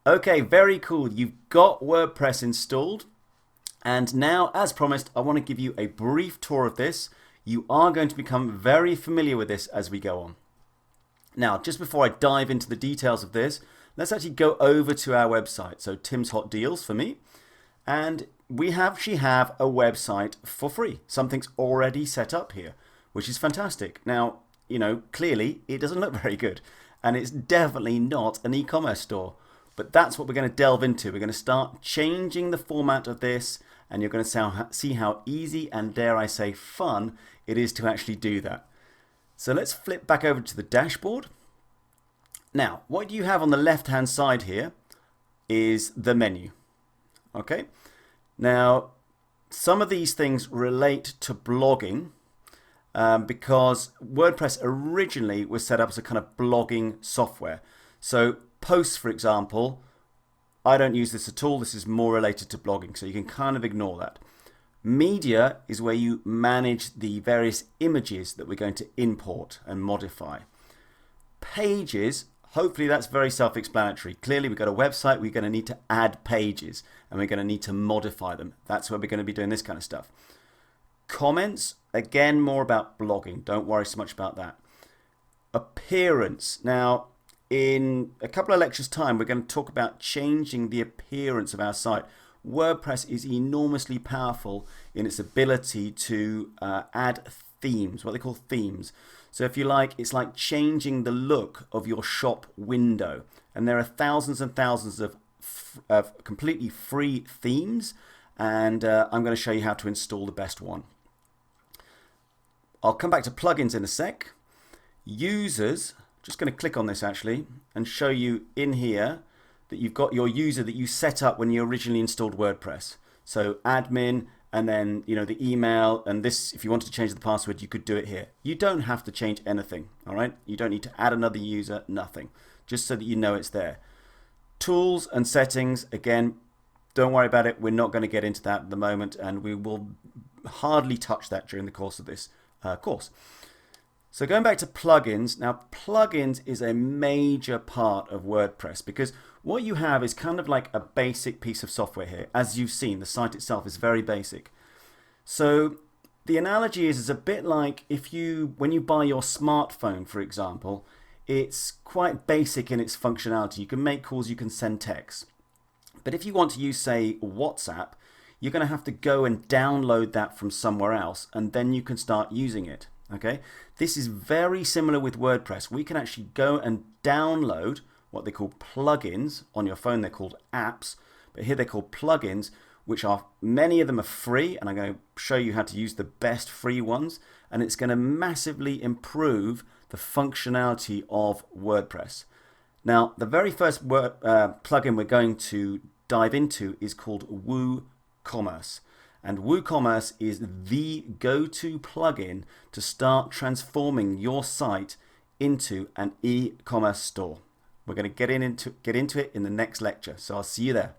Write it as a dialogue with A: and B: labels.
A: Okay, very cool. You've got WordPress installed. And now, as promised, I want to give you a brief tour of this. You are going to become very familiar with this as we go on. Now, just before I dive into the details of this, let's actually go over to our website. So Tim's Hot Deals for me. And we actually have a website for free. Something's already set up here, which is fantastic. Now, clearly it doesn't look very good. And it's definitely not an e-commerce store. But that's what we're going to delve into. We're going to start changing the format of this, and you're going to see how easy and, dare I say, fun it is to actually do that. So let's flip back over to the dashboard. Now, what you have on the left-hand side here is the menu. Okay. Now, some of these things relate to blogging because WordPress originally was set up as a kind of blogging software. So posts, for example, I don't use this at all. This is more related to blogging, so you can kind of ignore that. Media is where you manage the various images that we're going to import and modify. Pages, hopefully that's very self-explanatory. Clearly we've got a website, we're going to need to add pages and we're going to need to modify them. That's where we're going to be doing this kind of stuff. Comments, again, more about blogging. Don't worry so much about that. Appearance. Now, in a couple of lectures' time, we're going to talk about changing the appearance of our site. WordPress is enormously powerful in its ability to add themes, what they call themes. So if you like, it's like changing the look of your shop window. And there are thousands and thousands of completely free themes. And I'm going to show you how to install the best one. I'll come back to plugins in a sec. Users. Just going to click on this actually and show you in here that you've got your user that you set up when you originally installed WordPress. So admin and then the email, and this, if you wanted to change the password, you could do it here. You don't have to change anything, all right? You don't need to add another user, nothing, just so that you know it's there. Tools and settings, again, don't worry about it. We're not going to get into that at the moment, and we will hardly touch that during the course of this course. So going back to plugins, now plugins is a major part of WordPress because what you have is kind of like a basic piece of software here. As you've seen, the site itself is very basic. So the analogy is a bit like when you buy your smartphone, for example, it's quite basic in its functionality. You can make calls, you can send texts. But if you want to use, say, WhatsApp, you're going to have to go and download that from somewhere else, and then you can start using it. Okay, this is very similar with WordPress. We can actually go and download what they call plugins on your phone. They're called apps, but here they're called plugins, which are, many of them are free, and I'm going to show you how to use the best free ones, and it's going to massively improve the functionality of WordPress. Now, the very first plugin we're going to dive into is called WooCommerce. And WooCommerce is the go-to plugin to start transforming your site into an e-commerce store. We're going to get into it in the next lecture, so I'll see you there.